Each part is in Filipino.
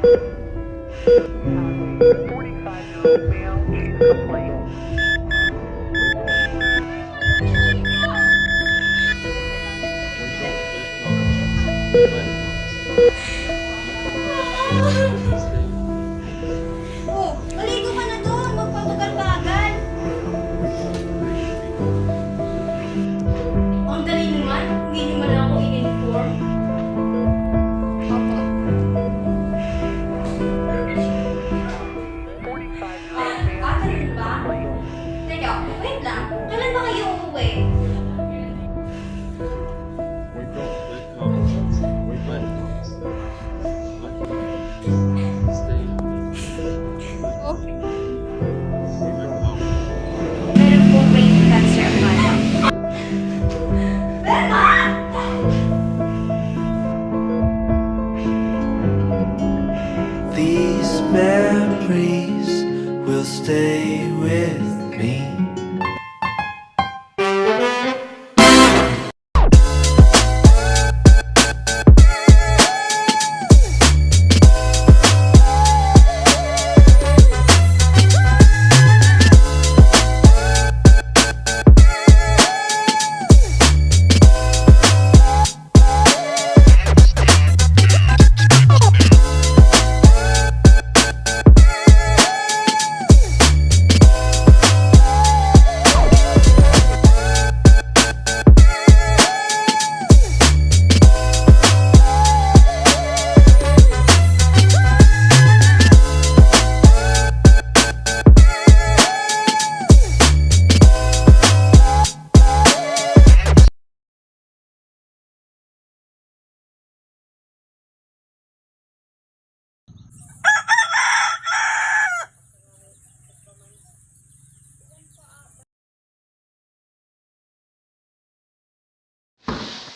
45-year-old male needs complaint. Oh, maligo ka na doon. Magpapagal-bagal. Ang dali naman. Hindi niyo man lang ako in-inform. Opo. 45-year-old male Ganun needs ba? complaint. Teka, wait lang. Kailan ba kayo uuwi? Oh, meron pong brain cancer ang madam. Bella! These memories will stay with me.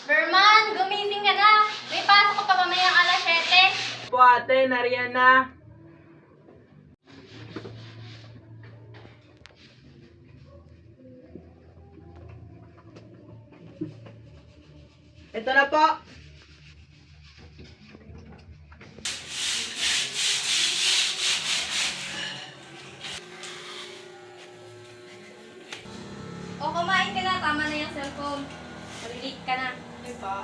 Berman, gumising ka na. May pasok ko pa mamayang alas 7. Po ate, nariyan na. Ito na po. O, kumain ka na. Tama na yung cellphone. Malilate ka na. Yun po.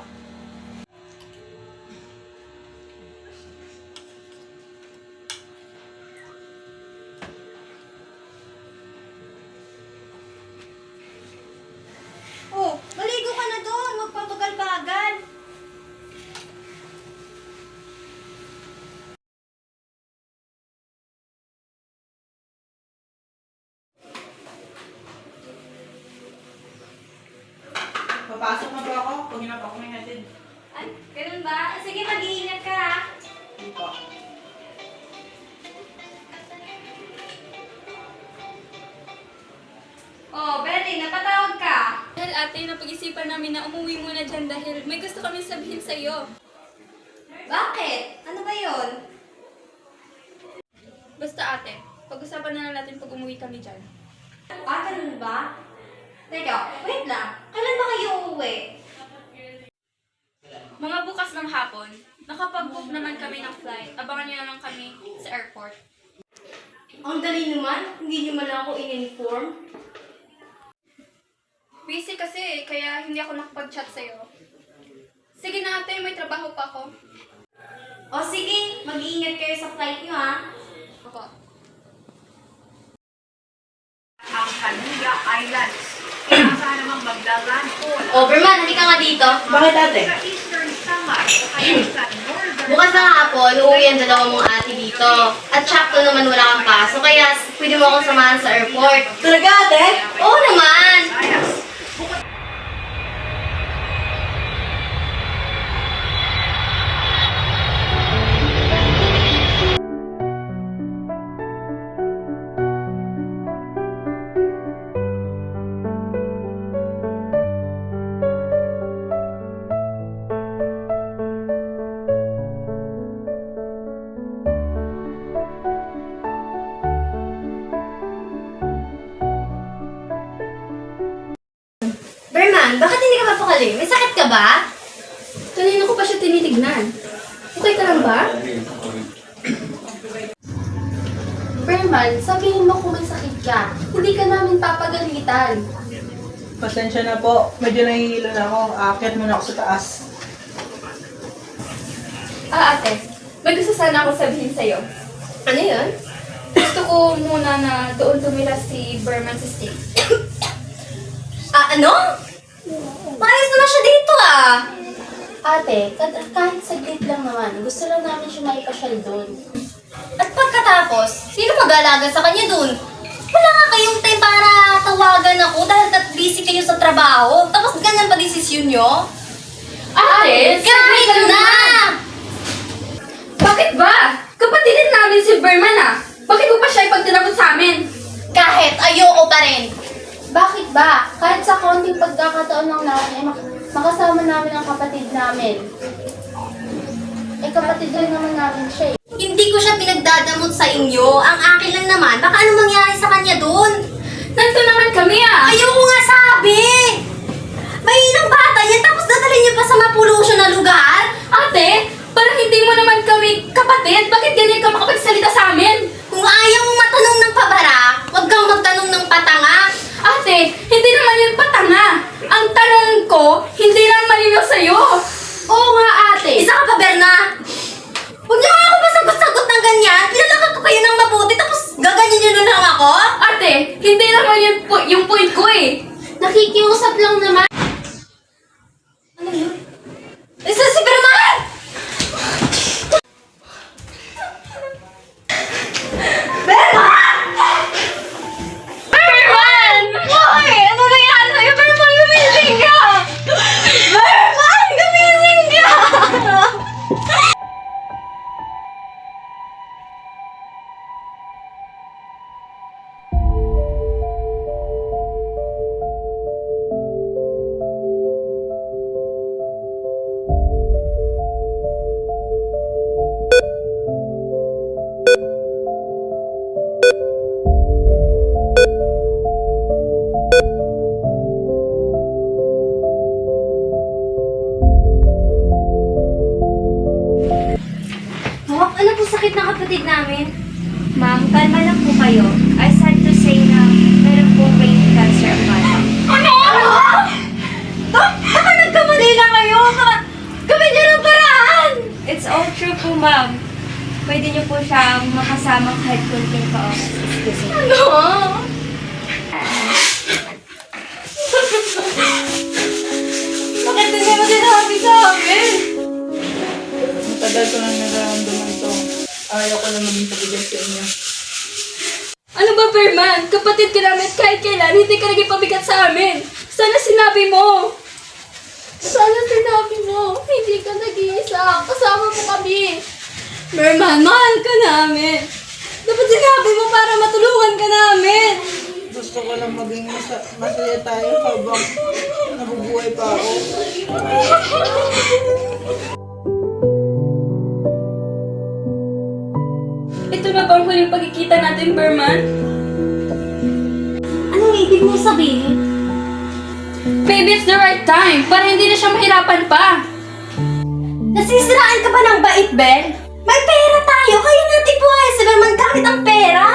Oh, maligo ka na doon. Magpapagal-bagal. Papasok na po ako. Kung na po ako may hatid. Ay, ganun ba? Sige, mag-iingat ka ha. Hindi po. Oh, Berry, napatawag ka. Dahil ate, napag-isipan namin na umuwi muna dyan dahil may gusto kami sabihin sa'yo. Bakit? Ano ba yun? Basta ate, pag-usapan na lang natin pag umuwi kami dyan. Ganun ba? Teka, wait lang. Kailan ba kayo uuwi? Mga bukas ng hapon, nakapag-book naman kami ng flight. Abangan niyo na lang kami sa airport. Ang dali naman. Hindi niyo man lang ako in-inform. Busy kasi, kaya hindi ako nakapag-chat sa'yo. Sige na ate, may trabaho pa ako. O sige, mag-iingat kayo sa flight niyo ha. Ako. Ang Kanuya Islands. Inaasahan namang maglalandfall Overman, halika nga dito. Bakit ate? sa Eastern Samar o kaya sa Northern Bukas ng hapon, uuwi ang dalawa mong ate dito. At sakto naman wala kang paso, kaya pwede mo akong samahan sa airport. Talaga ate? Oo naman! Visayas. Berman, bakit hindi ka mapakali? May sakit ka ba? Kanina ko pa siya tinitignan. Okay ka lang ba? naman, sabihin mo kung may sakit ka. Hindi ka namin papagalitan. Pasensya na po. Medyo nahihilo na ako. Aakyat muna ako sa taas. Ate, may gusto sana ako sabihin sa'yo. Ano yun? Gusto ko muna na doon tumira si Berman sa States. Ano? Maayos naman siya dito Ate, kahit saglit lang naman, gusto lang namin siya maipasyal doon. At pagkatapos, sino mag-aalaga sa kanya doon? Wala nga kayong time para tawagan ako dahil busy kayo sa trabaho. Tapos ganyan pa desisyon nyo? Ate, Kahit na! bakit ba? Kapatid namin si Berman Bakit mo pa siya ipagtinapon sa amin? Kahit ayoko pa rin. Bakit ba? Kahit sa konting pagkakataon lang namin, makasama namin ang kapatid namin. Kapatid rin naman namin siya Hindi ko siya pinagdadamot sa inyo. Ang akin lang naman, baka ano mangyari sa kanya doon? Nandito naman kami Ayoko nga sabi! May ilang bata yan, tapos dadalhin niyo pa sa mapollution na lugar? Ate, parang hindi mo naman kami kapatid. Bakit ganyan ka makapagsalita sa amin? Kung ayaw mo matanong ng pabara, huwag kang magtanong ng patanga. Ate, hindi naman yun patanga. Ang tanong ko, hindi naman yun sa'yo. Oo nga ate. Isa ka pa, Berna? Huwag niyo nga ako masagot-sagot ng ganyan. Pinalakan ko kayo ng mabuti, tapos gaganyan niyo na lang ako? Ate, hindi naman yun yung point ko Nakikiusap lang naman. Ano yun? Isa si Berman! Berman! Hoy! Ano nangyari sa'yo? Berman, gumising ka! Berman, gumising ka! Hawak, ano po sakit ng kapatid namin? Ma'am, kalma lang po kayo. I sad to say na meron po brain cancer ang bata. Ano? Baka nagkamali na kayo. Gawin niyo ng paraan. It's all true po, ma'am. Pwede niyo po siya makasama kahit kunting pa-oras. Excuse me. Ano? Bakit hindi mo sinabi sa amin? Matagal ko nang nararamdaman to. Ayaw ko na maging pabigat sa inyo. Ano ba, Berman? Kapatid ka namin at kahit kailan, hindi ka naging pabigat sa amin. Sana sinabi mo. Sana sinabi mo, hindi ka nag-iisa. Kasama mo kami. Berman, mahal ka namin. Dapat sinabi mo para matulungan ka namin. Gusto ko lang maging masaya tayo habang nabubuhay pa ako. Ito na bang huling pagkikita natin, Berman? Anong ibig mo sabihin? Baby, it's the right time para hindi na siya mahirapan pa. Nasisiraan ka ba ng bait, Ben? May pera tayo, kaya natin buhay si Berman gamit ang pera.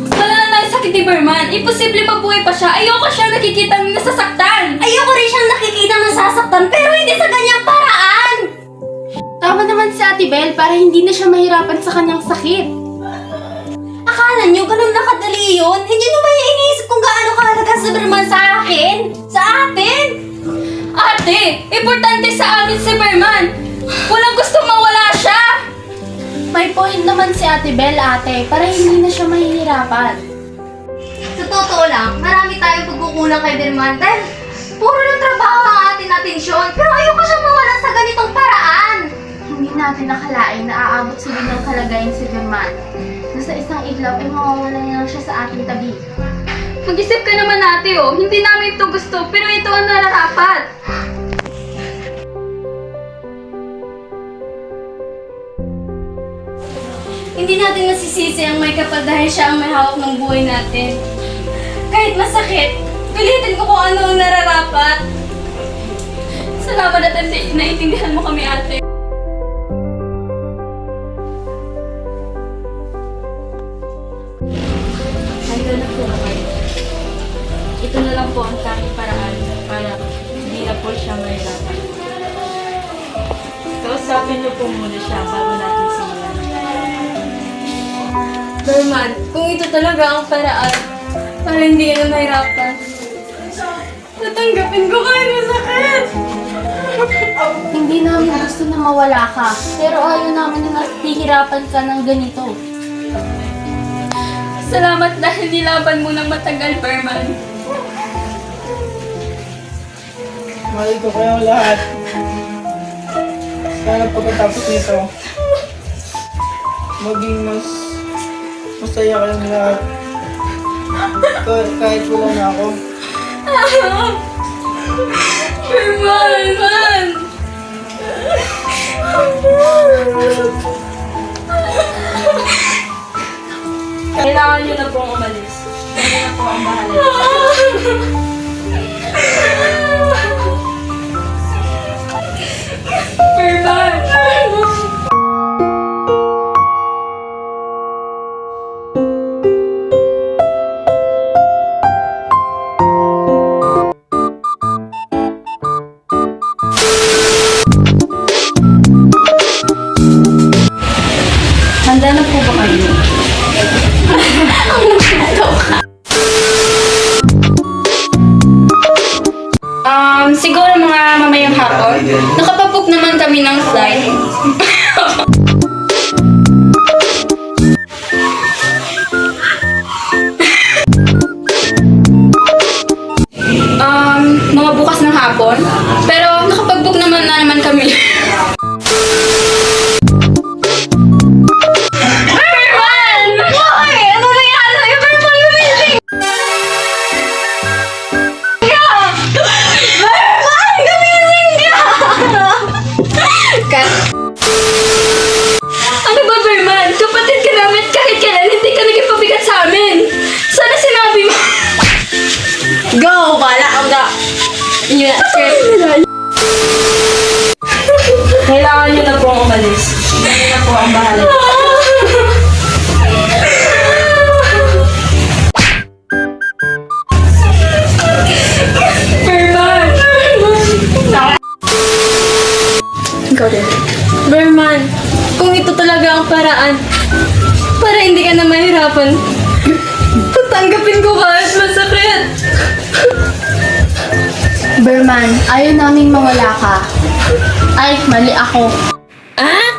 Wala na tayong sakit ni Berman. Imposible mabuhay pa siya. Ayoko siya nakikita ng nasasaktan. Ayoko rin siyang nakikita nasasaktan, pero hindi sa ganyang paraan. Tama naman si Ate Bel para hindi na siya mahirapan sa kanyang sakit. Akala niyo ganun na kadali yun? Hindi niyo ba iniisip kung gaano kahalaga si Berman sa akin? Sa atin? Ate, importante sa amin si Berman. Walang gusto mawala siya. May point naman si Ate Bel, ate, para hindi na siya mahihirapan. Sa totoo lang, marami tayong pagkukulang kay Berman dahil puro ng trabaho ang ating atensyon. Pero ayoko siya mawalan sa ganitong paraan. Hindi natin nakalain na aabot sa ng kalagayan si Berman. Na sa isang idlaw ay mawawala na lang siya sa ating tabi. Mag-isip ka naman ate Hindi namin ito gusto, pero ito ang nararapat. Hindi natin masisisi ang may kapal dahil siya ang may hawak ng buhay natin. Kahit masakit, pilitin ko kung ano ang nararapat. Salamat at naiintindihan mo kami, ate. po ang tanging paraan para hindi na po siya mahirapan. Kausapin niyo po muna siya bago natin simulan. Berman, kung ito talaga ang paraan para hindi ka na mahirapan, tatanggapin ko kahit masakit. Hindi namin gusto na mawala ka, pero ayaw namin na nahihirapan ka ng ganito. Salamat dahil nilaban mo ng matagal, Berman. Mahal ko kayo lahat. Sana pagkatapos nito, maging mas masaya kayong lahat. Kahit wala na ako. Berman! Kailangan niyo na pong umalis. Kami na po ang bahala. Berman! Handa na po ba kayo? Siguro mga mamayang hapon. Nakapabook naman kami ng flight. Mga bukas ng hapon. Pero nakapag-book naman kami. Berman! Hoy! Ano nangyari sa'yo? Berman, gumising ka! Berman! Gumising ka! Ano ba, Berman? Kapatid ka namin kahit kailan hindi ka naging pabigat sa amin. Sana sinabi mo. Go! Bala ka na. Yun na, script. Kailangan niyo na pong umalis. Kami na po ang bahala. Berman! Ikaw din. Berman, kung ito talaga ang paraan para hindi ka na mahirapan, tatanggapin ko kahit masakit. Berman, ayaw naming mawala ka. Ay, mali ako. Ah?